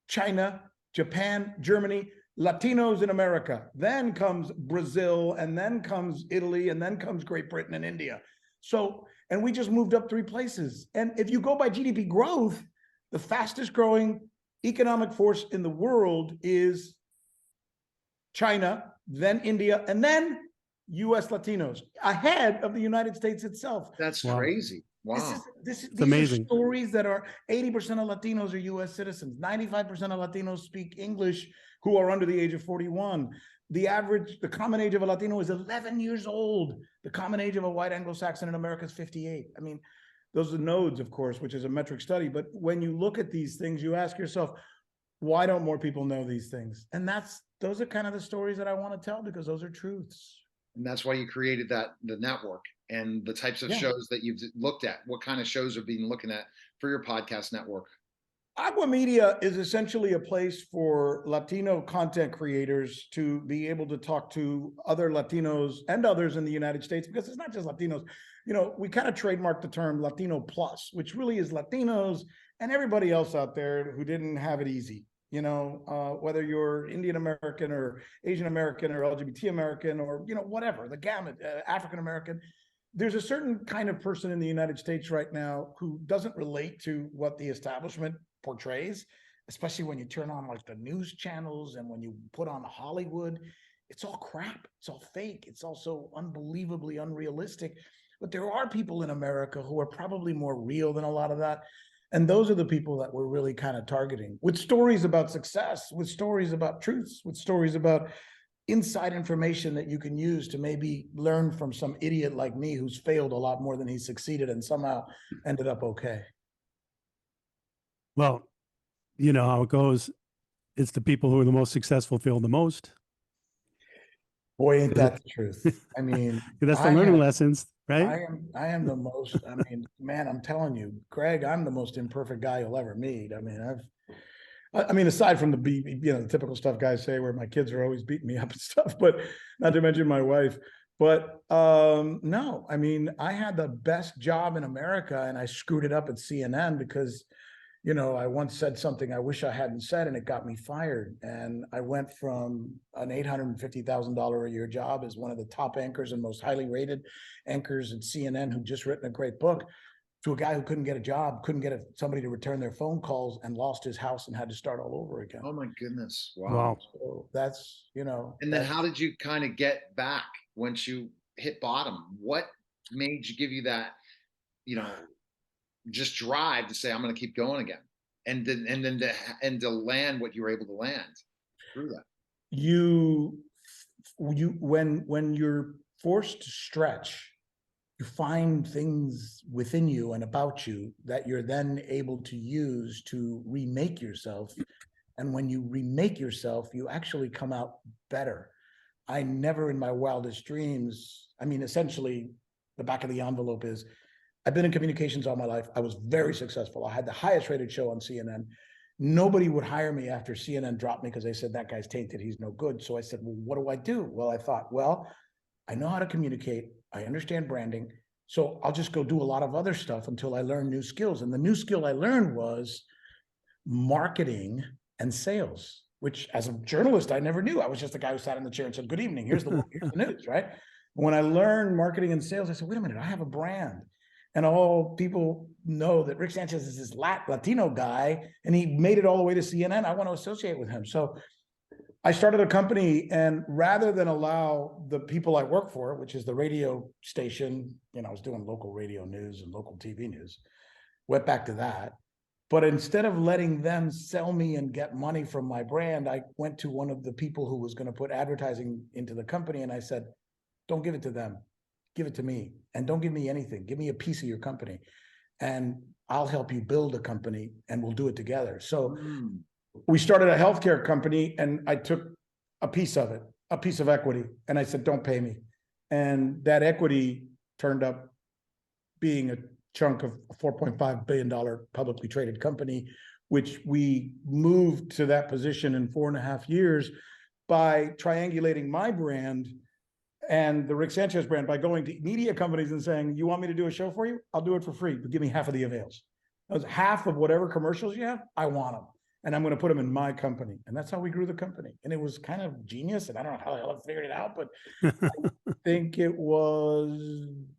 China, Japan, Germany, Latinos in America. Then comes Brazil, and then comes Italy, and then comes Great Britain and India. So, and we just moved up 3 places. And if you go by GDP growth, the fastest growing economic force in the world is China, then India, and then US Latinos, ahead of the United States itself. That's Wow. crazy. Wow. These amazing. are stories that are 80% of Latinos are US citizens. 95% of Latinos speak English who are under the age of 41. The common age of a Latino is 11 years old. The common age of a white Anglo-Saxon in America is 58. I mean, those are nodes, of course, which is a metric study. But when you look at these things, you ask yourself, why don't more people know these things? And those are kind of the stories that I want to tell, because those are truths. And that's why you created the network and the types of Yeah. shows that you've looked at. What kind of shows are being looking at for your podcast network? Agua Media is essentially a place for Latino content creators to be able to talk to other Latinos and others in the United States, because it's not just Latinos. You know, we kind of trademarked the term Latino Plus, which really is Latinos and everybody else out there who didn't have it easy. You know, whether you're Indian American or Asian American or LGBT American or, you know, whatever, the gamut, African American. There's a certain kind of person in the United States right now who doesn't relate to what the establishment portrays, especially when you turn on like the news channels and when you put on Hollywood. It's all crap. It's all fake. It's also unbelievably unrealistic. But there are people in America who are probably more real than a lot of that. And those are the people that we're really kind of targeting, with stories about success, with stories about truths, with stories about inside information that you can use to maybe learn from some idiot like me who's failed a lot more than he succeeded and somehow ended up okay. Well, you know how it goes. It's the people who are the most successful fail the most. Boy, ain't that the truth. I mean, That's the I learning am- lessons, right? I am the most, I mean, man, I'm telling you, Greg, I'm the most imperfect guy you'll ever meet. I mean, aside from the typical stuff guys say where my kids are always beating me up and stuff, but not to mention my wife. But no, I mean, I had the best job in America and I screwed it up at CNN because, you know, I once said something I wish I hadn't said and it got me fired. And I went from an $850,000 a year job as one of the top anchors and most highly rated anchors at CNN who'd just written a great book, to a guy who couldn't get a job, couldn't get somebody to return their phone calls, and lost his house and had to start all over again. Oh my goodness. Wow. Wow. So that's, you know. And then that's- how did you kind of get back once you hit bottom? What made you give you that, you know, just drive to say, I'm going to keep going again? And then to land what you were able to land through that. When you're forced to stretch, you find things within you and about you that you're then able to use to remake yourself. And when you remake yourself, you actually come out better. I never in my wildest dreams, I mean, essentially the back of the envelope is, I've been in communications all my life. I was very successful. I had the highest rated show on CNN. Nobody would hire me after CNN dropped me because they said that guy's tainted, he's no good. So I said, well, what do I do? Well, I thought, well, I know how to communicate. I understand branding. So I'll just go do a lot of other stuff until I learn new skills. And the new skill I learned was marketing and sales, which as a journalist, I never knew. I was just a guy who sat in the chair and said, good evening, here's the news, right? When I learned marketing and sales, I said, wait a minute, I have a brand. And all people know that Rick Sanchez is this Latino guy, and he made it all the way to CNN. I want to associate with him. So I started a company, and rather than allow the people I work for, which is the radio station, you know, I was doing local radio news and local TV news, went back to that. But instead of letting them sell me and get money from my brand, I went to one of the people who was going to put advertising into the company. And I said, don't give it to them. Give it to me. And don't give me anything. Give me a piece of your company. And I'll help you build a company and we'll do it together. So we started a healthcare company and I took a piece of it, a piece of equity. And I said, don't pay me. And that equity turned up being a chunk of a $4.5 billion publicly traded company, which we moved to that position in 4.5 years by triangulating my brand and the Rick Sanchez brand by going to media companies and saying, you want me to do a show for you? I'll do it for free, but give me half of the avails. That was half of whatever commercials you have. I want them. And I'm going to put them in my company. And that's how we grew the company. And it was kind of genius. And I don't know how the hell I figured it out, but I think it was,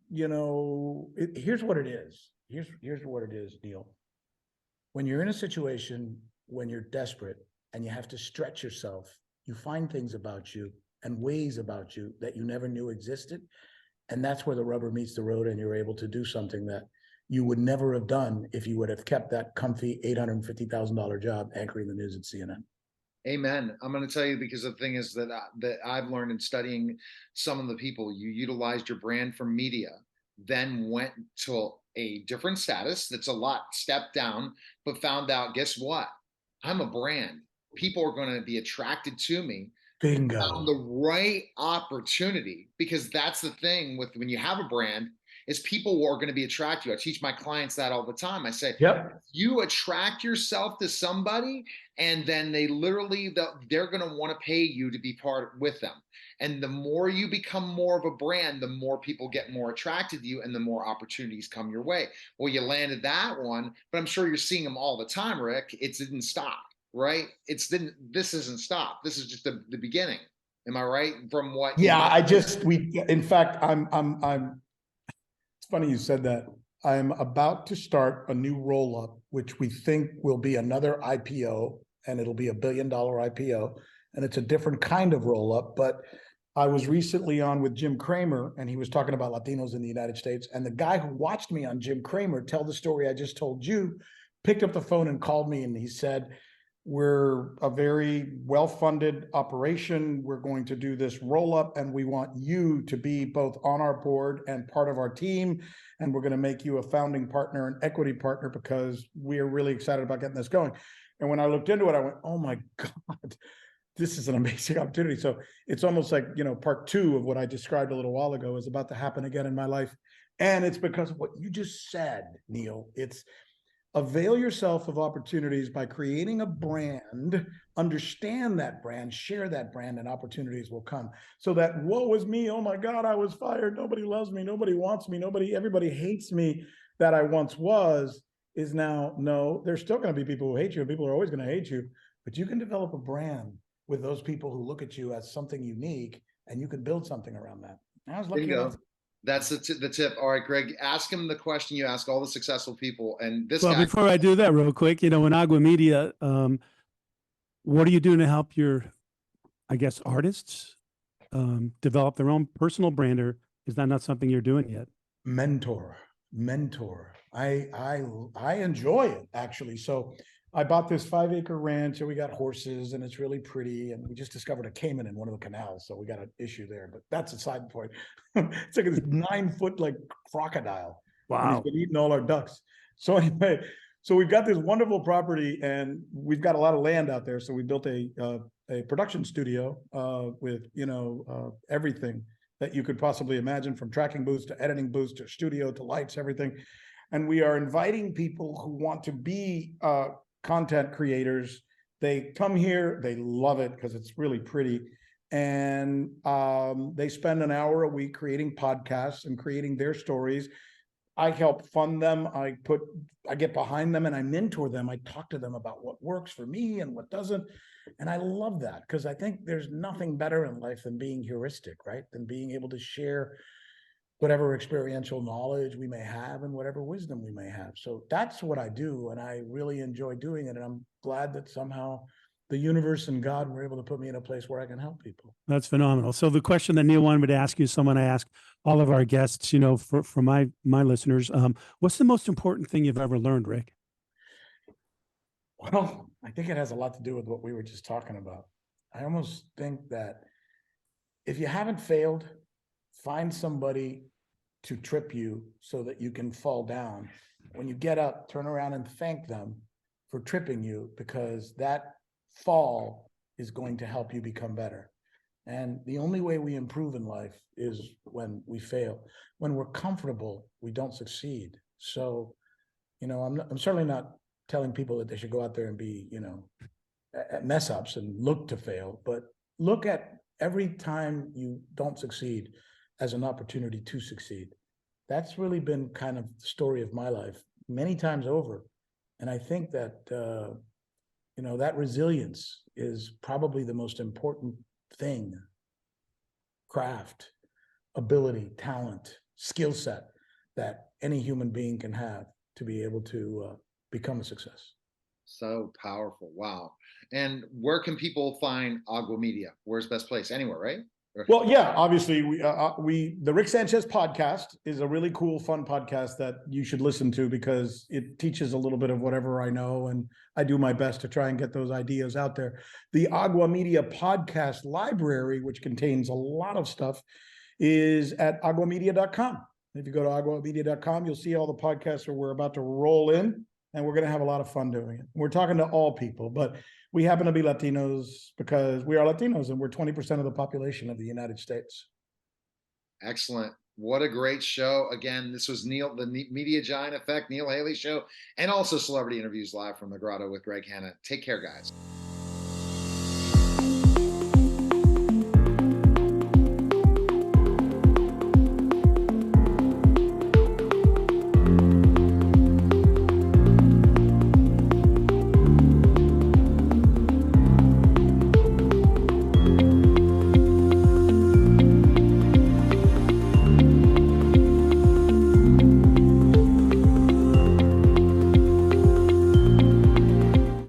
here's what it is. Here's what it is, Neil. When you're in a situation, when you're desperate and you have to stretch yourself, you find things about you and ways about you that you never knew existed. And that's where the rubber meets the road and you're able to do something that you would never have done if you would have kept that comfy $850,000 job anchoring the news at CNN. Amen. I'm going to tell you, because the thing is that I've learned in studying some of the people, you utilized your brand from media, then went to a different status that's a lot stepped down, but found out, guess what? I'm a brand. People are going to be attracted to me. Bingo. Found the right opportunity, because that's the thing with when you have a brand, is people are going to be attracted to you. I teach my clients that all the time. I say, yep, you attract yourself to somebody, and then they're going to want to pay you to be part with them. And the more you become more of a brand, the more people get more attracted to you and the more opportunities come your way. Well, you landed that one, but I'm sure you're seeing them all the time, Rick. It didn't stop, right? This isn't stop. This is just the beginning. Am I right? From what? Yeah, in fact, it's funny you said that. I'm about to start a new roll-up, which we think will be another IPO, and it'll be $1 billion IPO. And it's a different kind of roll-up. But I was recently on with Jim Cramer, and he was talking about Latinos in the United States. And the guy who watched me on Jim Cramer tell the story I just told you, picked up the phone and called me, and he said, we're a very well-funded operation. We're going to do this roll-up, and we want you to be both on our board and part of our team. And we're going to make you a founding partner and equity partner because we are really excited about getting this going. And when I looked into it, I went, oh my God, this is an amazing opportunity. So it's almost like, part two of what I described a little while ago is about to happen again in my life. And it's because of what you just said, Neil. It's avail yourself of opportunities by creating a brand, understand that brand, share that brand, and opportunities will come. So that woe is me, oh my God, I was fired, nobody loves me, nobody wants me, everybody hates me that I once was, is now, no, there's still going to be people who hate you, and people are always going to hate you, but you can develop a brand with those people who look at you as something unique, and you can build something around that. I was lucky enough. That's the tip. All right, Greg, ask him the question you ask all the successful people. And this Well, guy, before I do that real quick, in Agua Media, what are you doing to help your, I guess, artists develop their own personal brand, or is that not something you're doing yet? Mentor. I enjoy it, actually. So I bought this 5-acre ranch, and we got horses, and it's really pretty. And we just discovered a caiman in one of the canals, so we got an issue there. But that's a side point. It's like this 9-foot crocodile. Wow! And he's been eating all our ducks. So anyway, so we've got this wonderful property, and we've got a lot of land out there. So we built a production studio with everything that you could possibly imagine, from tracking booths to editing booths to studio to lights, everything. And we are inviting people who want to be content creators. They come here, they love it because it's really pretty. And they spend an hour a week creating podcasts and creating their stories. I help fund them. I get behind them and I mentor them. I talk to them about what works for me and what doesn't. And I love that because I think there's nothing better in life than being heuristic, right? Than being able to share whatever experiential knowledge we may have and whatever wisdom we may have. So that's what I do. And I really enjoy doing it. And I'm glad that somehow the universe and God were able to put me in a place where I can help people. That's phenomenal. So the question that Neil wanted me to ask you is someone I ask all of our guests, for my listeners, what's the most important thing you've ever learned, Rick? Well, I think it has a lot to do with what we were just talking about. I almost think that if you haven't failed, find somebody to trip you so that you can fall down. When you get up, turn around and thank them for tripping you, because that fall is going to help you become better. And the only way we improve in life is when we fail. When we're comfortable, we don't succeed. So, I'm certainly not telling people that they should go out there and be, mess ups and look to fail, but look at every time you don't succeed as an opportunity to succeed. That's really been kind of the story of my life many times over. And I think that, that resilience is probably the most important thing, craft, ability, talent, skill set that any human being can have to be able to become a success. So powerful. Wow. And where can people find Agua Media? Where's best place? Anywhere, right? Well, yeah, obviously the Rick Sanchez podcast is a really cool, fun podcast that you should listen to because it teaches a little bit of whatever I know. And I do my best to try and get those ideas out there. The Agua Media podcast library, which contains a lot of stuff, is at aguamedia.com. If you go to aguamedia.com, you'll see all the podcasts that we're about to roll in, and we're going to have a lot of fun doing it. We're talking to all people, but we happen to be Latinos because we are Latinos and we're 20% of the population of the United States. Excellent. What a great show. Again, this was Neil, the Media Giant Effect, Neil Haley Show, and also Celebrity Interviews live from the Grotto with Greg Hanna. Take care, guys.